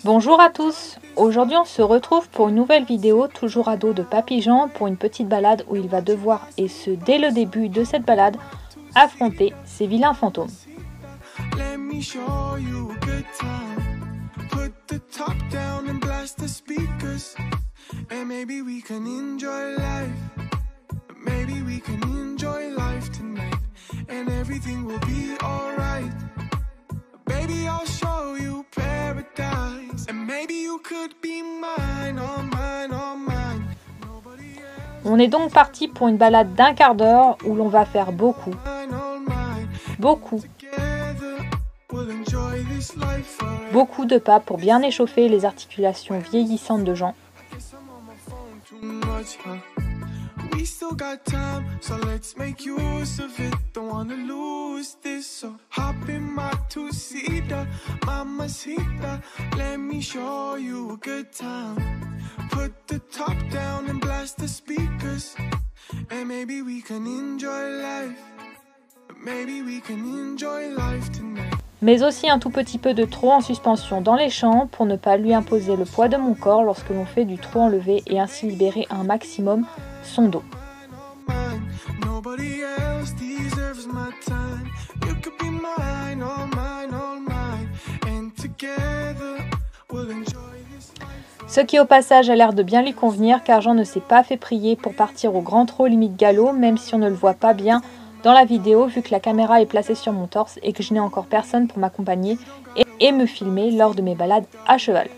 Bonjour à tous, aujourd'hui on se retrouve pour une nouvelle vidéo toujours à dos de Papy Jean pour une petite balade où il va devoir, et ce dès le début de cette balade, affronter ces vilains fantômes. On est donc parti pour une balade d'un quart d'heure où l'on va faire beaucoup de pas pour bien échauffer les articulations vieillissantes de Jean. Mais aussi un tout petit peu de trot en suspension dans les champs pour ne pas lui imposer le poids de mon corps lorsque l'on fait du trot enlevé et ainsi libérer un maximum son dos. Ce qui au passage a l'air de bien lui convenir car Jean ne s'est pas fait prier pour partir au grand trot limite galop, même si on ne le voit pas bien dans la vidéo vu que la caméra est placée sur mon torse et que je n'ai encore personne pour m'accompagner et me filmer lors de mes balades à cheval.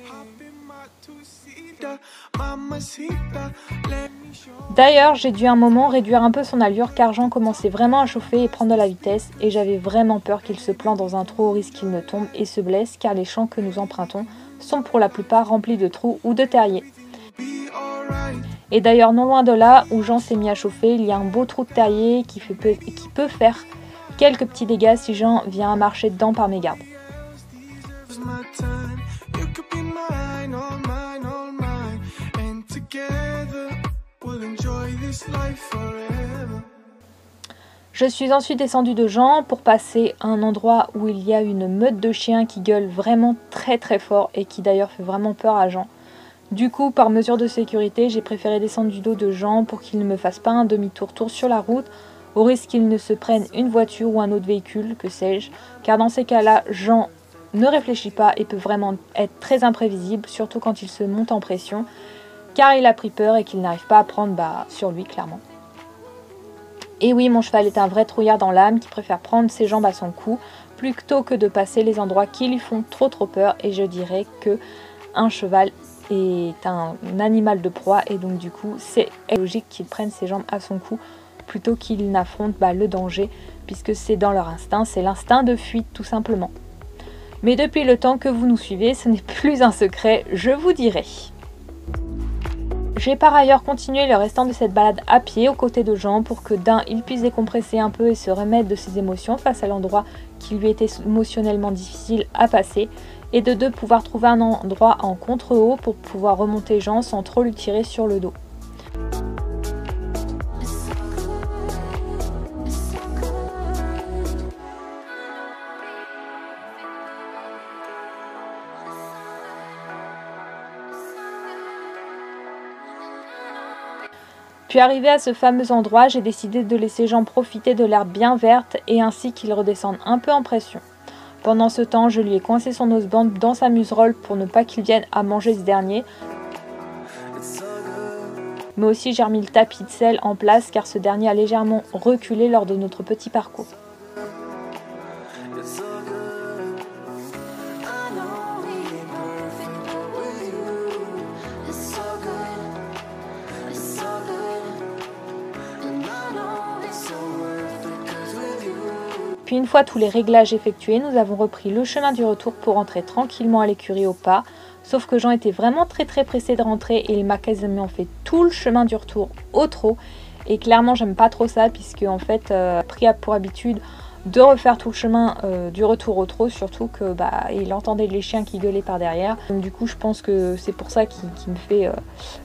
D'ailleurs, j'ai dû un moment réduire un peu son allure car Jean commençait vraiment à chauffer et prendre de la vitesse et j'avais vraiment peur qu'il se plante dans un trou au risque qu'il ne tombe et se blesse car les champs que nous empruntons sont pour la plupart remplis de trous ou de terriers. Et d'ailleurs, non loin de là où Jean s'est mis à chauffer, il y a un beau trou de terrier qui peut faire quelques petits dégâts si Jean vient à marcher dedans par mégarde. Je suis ensuite descendue de Jean pour passer à un endroit où il y a une meute de chiens qui gueulent vraiment très très fort et qui d'ailleurs fait vraiment peur à Jean. Du coup, par mesure de sécurité, j'ai préféré descendre du dos de Jean pour qu'il ne me fasse pas un demi-tour sur la route, au risque qu'il ne se prenne une voiture ou un autre véhicule, que sais-je, car dans ces cas-là, Jean ne réfléchit pas et peut vraiment être très imprévisible, surtout quand il se monte en pression, car il a pris peur et qu'il n'arrive pas à prendre sur lui, clairement. Et oui, mon cheval est un vrai trouillard dans l'âme qui préfère prendre ses jambes à son cou, plutôt que de passer les endroits qui lui font trop trop peur, et je dirais que un cheval est un animal de proie et donc du coup c'est logique qu'il prenne ses jambes à son cou plutôt qu'il n'affronte le danger puisque c'est dans leur instinct, c'est l'instinct de fuite tout simplement. Mais depuis le temps que vous nous suivez, ce n'est plus un secret, je vous dirai. J'ai par ailleurs continué le restant de cette balade à pied aux côtés de Jean pour que d'un, il puisse décompresser un peu et se remettre de ses émotions face à l'endroit qui lui était émotionnellement difficile à passer, et de deux, pouvoir trouver un endroit en contre-haut pour pouvoir remonter Jean sans trop lui tirer sur le dos. Puis arrivé à ce fameux endroit, j'ai décidé de laisser Jean profiter de l'herbe bien verte et ainsi qu'il redescende un peu en pression. Pendant ce temps, je lui ai coincé son noseband dans sa muserolle pour ne pas qu'il vienne à manger ce dernier. Mais aussi j'ai remis le tapis de sel en place car ce dernier a légèrement reculé lors de notre petit parcours. Puis une fois tous les réglages effectués, nous avons repris le chemin du retour pour rentrer tranquillement à l'écurie au pas. Sauf que Jean était vraiment très pressé de rentrer et il m'a quasiment fait tout le chemin du retour au trot. Et clairement j'aime pas trop ça puisque en fait pris pour habitude de refaire tout le chemin du retour au trot, surtout que il entendait les chiens qui gueulaient par derrière. Donc du coup je pense que c'est pour ça qu'il me fait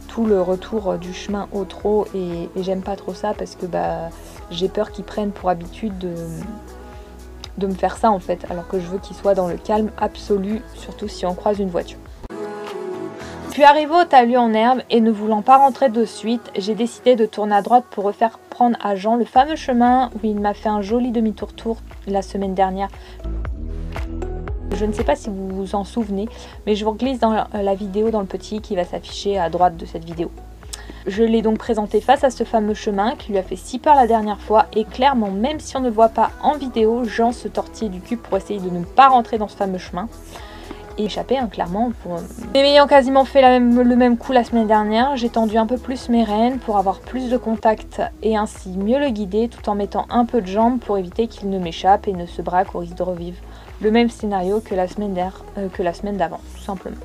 tout le retour du chemin au trot et j'aime pas trop ça parce que j'ai peur qu'il prenne pour habitude de me faire ça en fait, alors que je veux qu'il soit dans le calme absolu, surtout si on croise une voiture. Puis arrivé au talus en herbe et ne voulant pas rentrer de suite, j'ai décidé de tourner à droite pour refaire prendre à Jean le fameux chemin où il m'a fait un joli demi-tour la semaine dernière. Je ne sais pas si vous vous en souvenez, mais je vous glisse dans la vidéo dans le petit qui va s'afficher à droite de cette vidéo. Je l'ai donc présenté face à ce fameux chemin qui lui a fait si peur la dernière fois, et clairement, même si on ne le voit pas en vidéo, Jean se tortillait du cul pour essayer de ne pas rentrer dans ce fameux chemin. Et échapper, hein, clairement. Mais ayant quasiment fait le même coup la semaine dernière, j'ai tendu un peu plus mes rênes pour avoir plus de contact et ainsi mieux le guider, tout en mettant un peu de jambes pour éviter qu'il ne m'échappe et ne se braque au risque de revivre le même scénario que la semaine d'avant, tout simplement.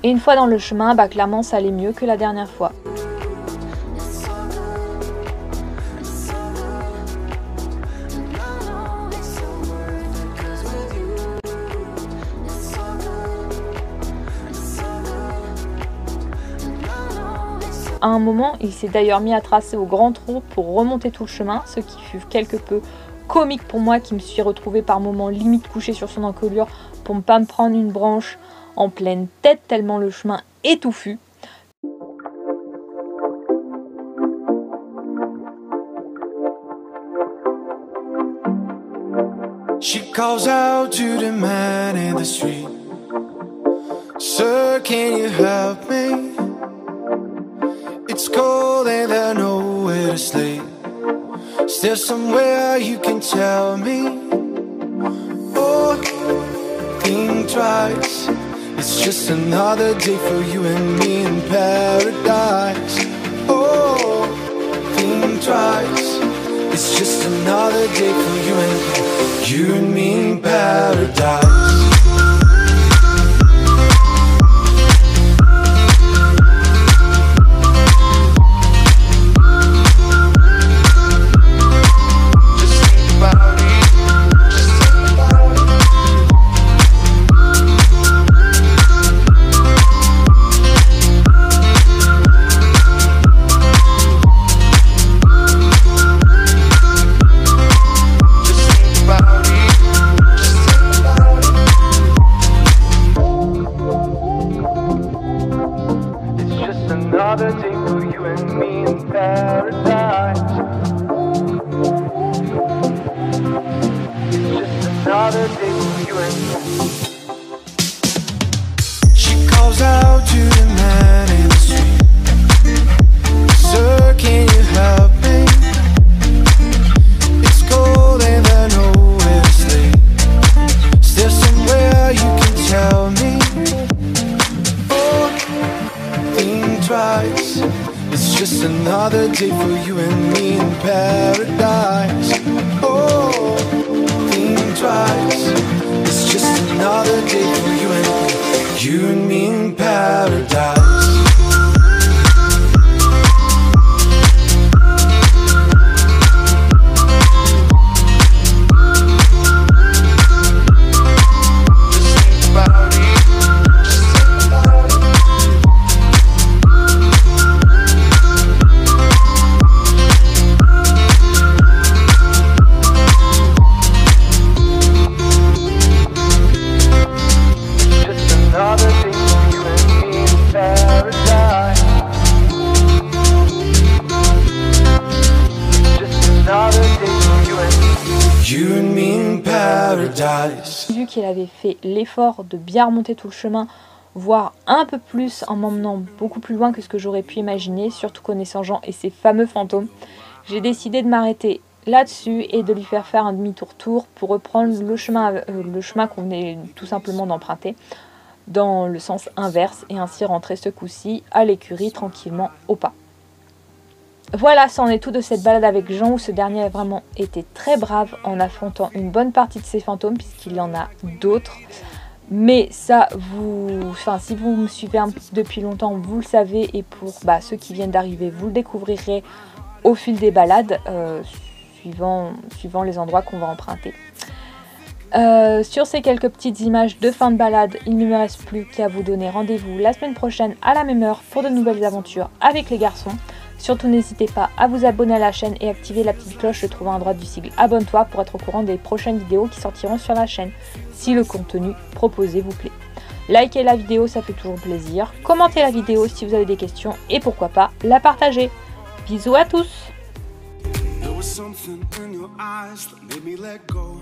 Et une fois dans le chemin, bah clairement ça allait mieux que la dernière fois. À un moment, il s'est d'ailleurs mis à tracer au grand trot pour remonter tout le chemin, ce qui fut quelque peu comique pour moi qui me suis retrouvée par moments limite couchée sur son encolure pour ne pas me prendre une branche en pleine tête tellement le chemin est touffu. She calls out to the man in the street. Sir, can you help me? It's cold and there's nowhere to sleep. Is there somewhere you can tell me? Oh, think twice. It's just another day for you and me in paradise. Oh, think twice. It's just another day for you and me in paradise. Another day for you and me in paradise. It's just another day for you and me. She calls out to the man in the street. Sir, can you help me? It's cold and there's nowhere to sleep. Is there somewhere you can tell me? Twice. It's just another day for you and me in paradise. Oh, think twice. It's just another day for you and me in paradise. Vu qu'il avait fait l'effort de bien remonter tout le chemin, voire un peu plus en m'emmenant beaucoup plus loin que ce que j'aurais pu imaginer, surtout connaissant Jean et ses fameux fantômes, j'ai décidé de m'arrêter là-dessus et de lui faire un demi-tour pour reprendre le chemin qu'on venait tout simplement d'emprunter dans le sens inverse et ainsi rentrer ce coup-ci à l'écurie tranquillement au pas. Voilà, c'en est tout de cette balade avec Jean où ce dernier a vraiment été très brave en affrontant une bonne partie de ses fantômes puisqu'il y en a d'autres. Mais ça, si vous me suivez depuis longtemps, vous le savez, et pour ceux qui viennent d'arriver, vous le découvrirez au fil des balades, suivant les endroits qu'on va emprunter. Sur ces quelques petites images de fin de balade, il ne me reste plus qu'à vous donner rendez-vous la semaine prochaine à la même heure pour de nouvelles aventures avec les garçons. Surtout n'hésitez pas à vous abonner à la chaîne et activer la petite cloche se trouvant à droite du sigle abonne-toi pour être au courant des prochaines vidéos qui sortiront sur la chaîne, si le contenu proposé vous plaît. Likez la vidéo, ça fait toujours plaisir. Commentez la vidéo si vous avez des questions et pourquoi pas la partager. Bisous à tous! There was something in your eyes that made me let go.